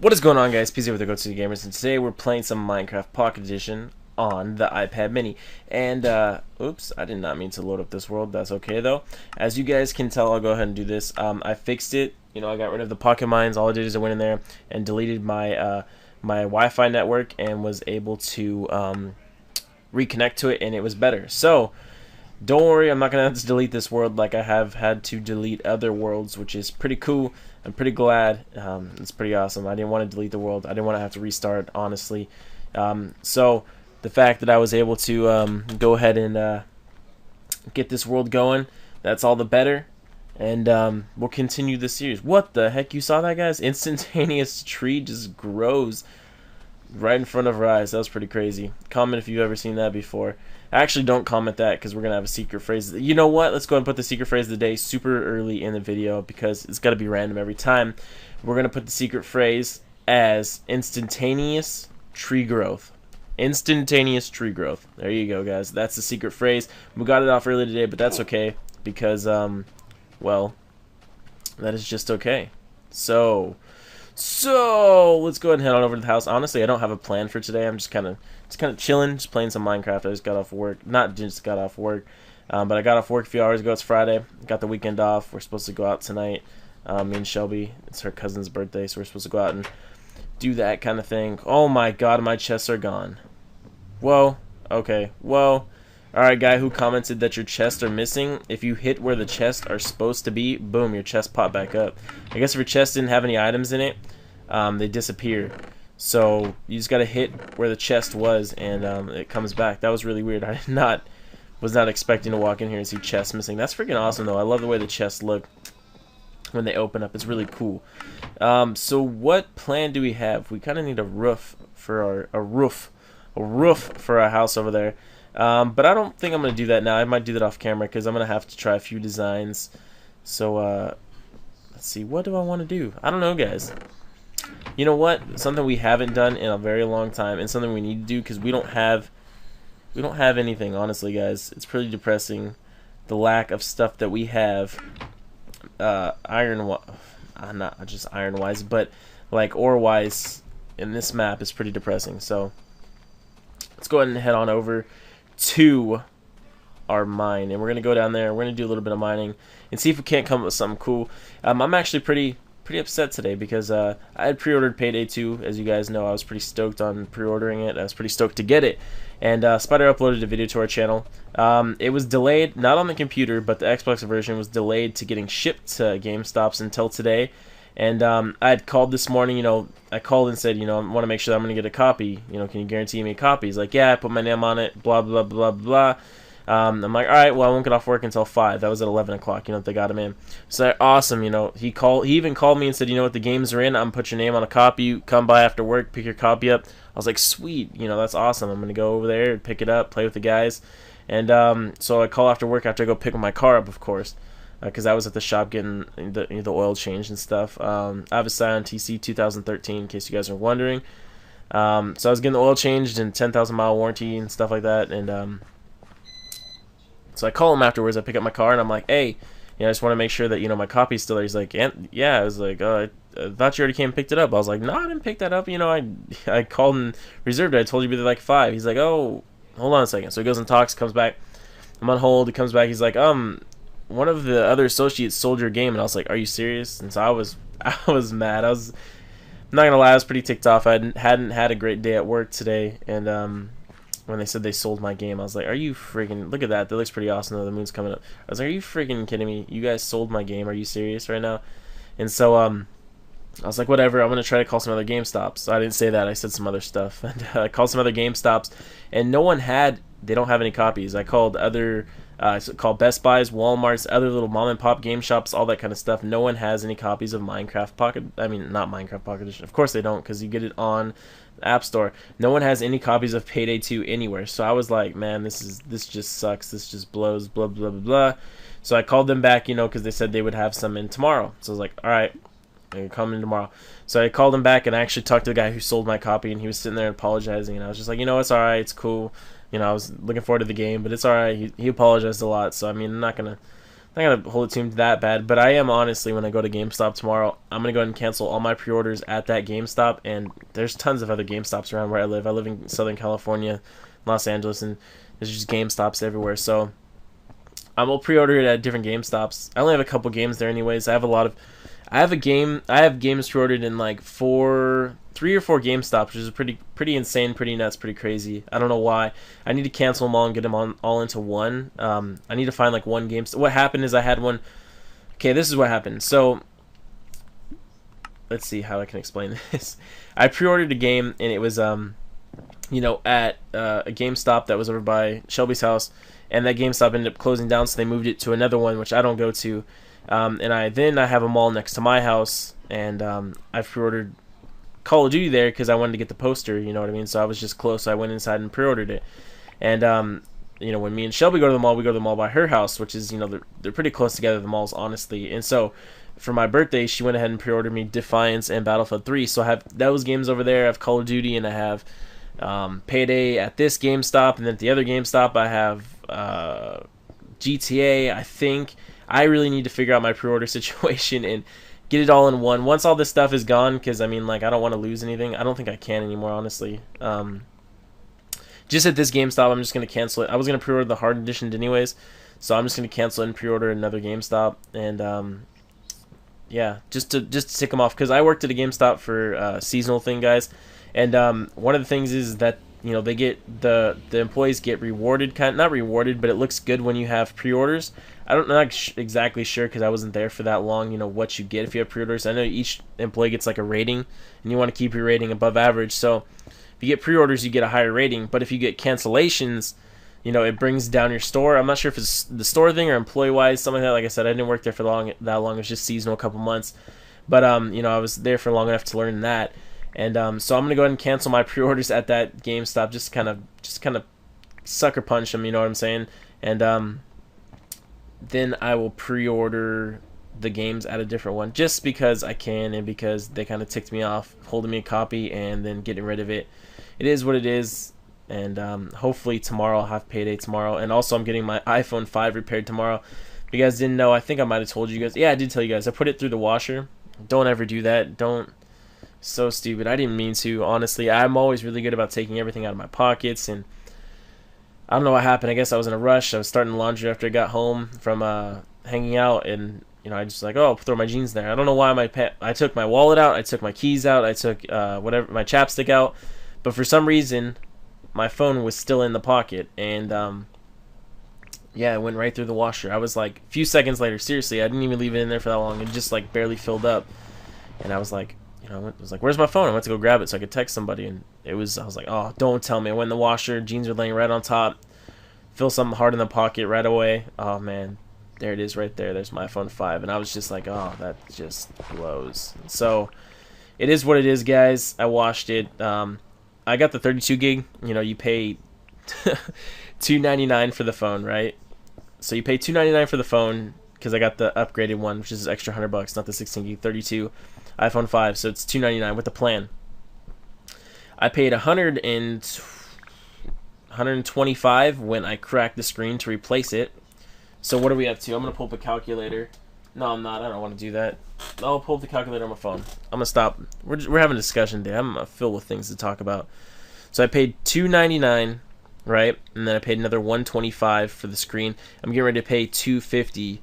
What is going on, guys? PZ with the GoToThe Gamers, and today we're playing some Minecraft Pocket Edition on the iPad Mini. And, oops, I did not mean to load up this world. That's okay, though. As you guys can tell, I'll go ahead and do this. I fixed it. You know, I got rid of the Pocket Mines. All I did is I went in there and deleted my, my Wi-Fi network and was able to, reconnect to it, and it was better. So, don't worry, I'm not going to have to delete this world like I have had to delete other worlds, which is pretty cool. I'm pretty glad. It's pretty awesome. I didn't want to delete the world. I didn't want to have to restart, honestly. So the fact that I was able to go ahead and get this world going, that's all the better. And we'll continue this series. What the heck? You saw that, guys? Instantaneous tree just grows right in front of our eyes. That was pretty crazy. Comment if you've ever seen that before. Actually, don't comment that because we're going to have a secret phrase. You know what? Let's go ahead and put the secret phrase of the day super early in the video because it's got to be random every time. We're going to put the secret phrase as instantaneous tree growth. Instantaneous tree growth. There you go, guys. That's the secret phrase. We got it off early today, but that's okay because, well, that is just okay. So let's go ahead and head on over to the house. Honestly, I don't have a plan for today. I'm just kind of chilling, just playing some Minecraft. I just got off work. Not just got off work, but I got off work a few hours ago. It's Friday. Got the weekend off. We're supposed to go out tonight. Me and Shelby. It's her cousin's birthday, so we're supposed to go out and do that kind of thing. Oh my God, my chests are gone. Whoa. Okay. Whoa. Alright, guy who commented that your chests are missing, if you hit where the chests are supposed to be, boom, your chest popped back up. I guess if your chest didn't have any items in it, they disappear. So you just gotta hit where the chest was, and it comes back. That was really weird. I was not expecting to walk in here and see chests missing. That's freaking awesome, though. I love the way the chests look when they open up. It's really cool. So what plan do we have? We kind of need a roof for a roof for our house over there. But I don't think I'm going to do that now. I might do that off camera because I'm going to have to try a few designs. So, let's see. What do I want to do? I don't know, guys. You know what? Something we haven't done in a very long time and something we need to do because we don't have anything, honestly, guys. It's pretty depressing, the lack of stuff that we have. Not just iron-wise, but like ore-wise in this map is pretty depressing. So, let's go ahead and head on over to our mine, and we're gonna go down there. We're gonna do a little bit of mining and see if we can't come up with something cool. I'm actually pretty upset today because I had pre-ordered Payday 2. As you guys know, I was pretty stoked on pre-ordering it. I was pretty stoked to get it, and Spider uploaded a video to our channel. It was delayed, not on the computer, but the Xbox version was delayed to getting shipped to GameStops until today. And I had called this morning, you know, I called and said, you know, I want to make sure that I'm going to get a copy. You know, can you guarantee me a copy? He's like, yeah, I put my name on it, blah, blah, blah, blah. I'm like, all right, well, I won't get off work until 5. That was at 11 o'clock, you know, they got him in. So, awesome, you know, he even called me and said, you know what, the games are in. I'm going to put your name on a copy. You come by after work, pick your copy up. I was like, sweet, you know, that's awesome. I'm going to go over there and pick it up, play with the guys. And so I call after work after I go pick my car up, of course. Because I was at the shop getting the oil changed and stuff. I have a Scion TC 2013, in case you guys are wondering. So I was getting the oil changed and 10,000 mile warranty and stuff like that. And so I call him afterwards. I pick up my car and I'm like, hey, you know, I just want to make sure that, you know, my copy's still there. He's like, yeah. I was like, I thought you already came and picked it up. I was like, no, I didn't pick that up. You know, I called and reserved it. I told you to be there like 5. He's like, oh, hold on a second. So he goes and talks, comes back. I'm on hold. He comes back. He's like, one of the other associates sold your game, and I was like, are you serious? And so I was mad. I'm not gonna lie, I was pretty ticked off. I hadn't had a great day at work today, and when they said they sold my game, I was like, are you freaking, look at that, that looks pretty awesome though, the moon's coming up. I was like, are you freaking kidding me? You guys sold my game, are you serious right now? And so I was like, whatever, I'm gonna try to call some other GameStops. So I didn't say that, I said some other stuff. And I called some other GameStops, and they don't have any copies. I called other called Best Buys, Walmarts, other little mom and pop game shops, all that kind of stuff. No one has any copies of Minecraft Pocket. I mean, not Minecraft Pocket Edition. Of course they don't, because you get it on the App Store. No one has any copies of Payday 2 anywhere. So I was like, man, this just sucks. This just blows. Blah blah blah blah. So I called them back, you know, because they said they would have some in tomorrow. So I was like, all right, they're coming tomorrow. So I called him back and I actually talked to the guy who sold my copy, and he was sitting there apologizing, and I was just like, you know, it's all right, it's cool. You know, I was looking forward to the game, but it's all right. He apologized a lot, so I mean, I'm not gonna not gonna hold it to him that bad, but I am honestly, when I go to GameStop tomorrow, I'm gonna go ahead and cancel all my pre-orders at that GameStop. And there's tons of other GameStops around where I live. I live in Southern California, Los Angeles, and there's just GameStops everywhere. So I will pre-order it at different GameStops. I only have a couple games there, anyways. I have games pre-ordered in like 3 or 4 GameStops, which is pretty insane, pretty nuts, pretty crazy. I don't know why. I need to cancel them all and get them all into one. I need to find like one GameStop. What happened is I had one. Okay, this is what happened. So let's see how I can explain this. I pre-ordered a game, and it was at a GameStop that was over by Shelby's house, and that GameStop ended up closing down, so they moved it to another one, which I don't go to. And I have a mall next to my house, and I pre-ordered Call of Duty there because I wanted to get the poster, you know what I mean? So I was just close, so I went inside and pre-ordered it. And when me and Shelby go to the mall, we go to the mall by her house, which is, they're pretty close together, the malls, honestly. And so for my birthday, she went ahead and pre-ordered me Defiance and Battlefield 3. So I have those games over there. I have Call of Duty, and I have Payday at this GameStop, and then at the other GameStop I have GTA, I think. I really need to figure out my pre-order situation and get it all in one. Once all this stuff is gone, because, I don't want to lose anything. I don't think I can anymore, honestly. Just at this GameStop, I'm just going to cancel it. I was going to pre-order the hard edition anyways, so I'm just going to cancel it and pre-order another GameStop. And, yeah, just to tick them off, because I worked at a GameStop for a seasonal thing, guys. And one of the things is that they get the employees get rewarded, not rewarded, but it looks good when you have pre-orders. I'm not exactly sure because I wasn't there for that long. What you get if you have pre-orders. I know each employee gets like a rating, and you want to keep your rating above average. So if you get pre-orders, you get a higher rating. But if you get cancellations, it brings down your store. I'm not sure if it's the store thing or employee-wise, something like that. Like I said, I didn't work there for that long. It was just seasonal, a couple months. But I was there for long enough to learn that. And so I'm gonna go ahead and cancel my pre-orders at that GameStop. Just kind of sucker punch them. You know what I'm saying? And then I will pre-order the games at a different one, just because I can, and because they kind of ticked me off holding me a copy and then getting rid of it. It is what it is. And hopefully tomorrow I'll have Payday tomorrow. And also I'm getting my iPhone 5 repaired tomorrow. If you guys didn't know, I think I might have told you guys. Yeah, I did tell you guys. I put it through the washer. Don't ever do that. Don't. So stupid. I didn't mean to, honestly. I'm always really good about taking everything out of my pockets, and I don't know what happened. I guess I was in a rush. I was starting laundry after I got home from hanging out, and I just like, I'll throw my jeans there. I don't know why I took my wallet out, I took my keys out, I took whatever, my chapstick out, but for some reason my phone was still in the pocket, and yeah, it went right through the washer. I was like, a few seconds later, seriously, I didn't even leave it in there for that long. It just like barely filled up, and I was like, I was like, where's my phone? I went to go grab it so I could text somebody, and I was like, oh, don't tell me. I went in the washer, jeans are laying right on top, feel something hard in the pocket right away. Oh man, there it is right there. There's my iPhone 5, and I was just like, oh, that just blows. So it is what it is, guys. I washed it. I got the 32 gig. You pay $2.99 for the phone, right? So you pay $2.99 for the phone, because I got the upgraded one, which is extra $100, not the 16 gig 32 iPhone 5. So it's $2.99 with the plan. I paid $125 when I cracked the screen to replace it. So what are we up to? I'm gonna pull up a calculator. No, I'm not. I don't want to do that. I'll pull up the calculator on my phone. I'm gonna stop. We're having a discussion today. I'm filled with things to talk about. So I paid $2.99, right? And then I paid another $125 for the screen. I'm getting ready to pay $250.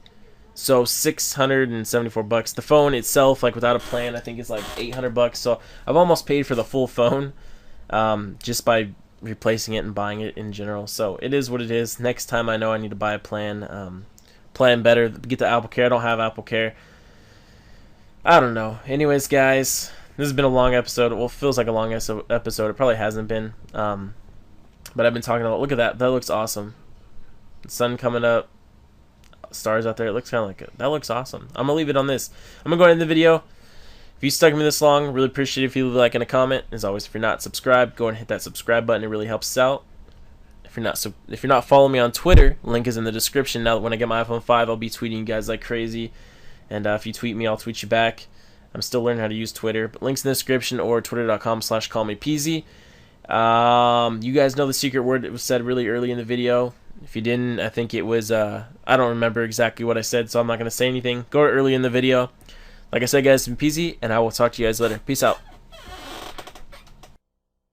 So $674. The phone itself, like without a plan, I think is like $800. So I've almost paid for the full phone, just by replacing it and buying it in general. So it is what it is. Next time I know I need to buy a plan, plan better, get the Apple Care. I don't have Apple Care. I don't know. Anyways, guys, this has been a long episode. Well, it feels like a long episode. It probably hasn't been. But I've been talking about. Look at that. That looks awesome. The sun coming up. Stars out there. It looks kind of like it. That looks awesome. I'm gonna leave it on this. I'm gonna go ahead and end the video. If you stuck with me this long, really appreciate it if you leave a like and a comment. As always, if you're not subscribed, go ahead and hit that subscribe button. It really helps us out. If you're not following me on Twitter, link is in the description. Now that when I get my iPhone 5, I'll be tweeting you guys like crazy. And if you tweet me, I'll tweet you back. I'm still learning how to use Twitter, but links in the description or twitter.com/callmepeasy. You guys know the secret word. It was said really early in the video. If you didn't, I think it was, I don't remember exactly what I said, so I'm not going to say anything. Go early in the video. Like I said, guys, it's been Peasy, and I will talk to you guys later. Peace out.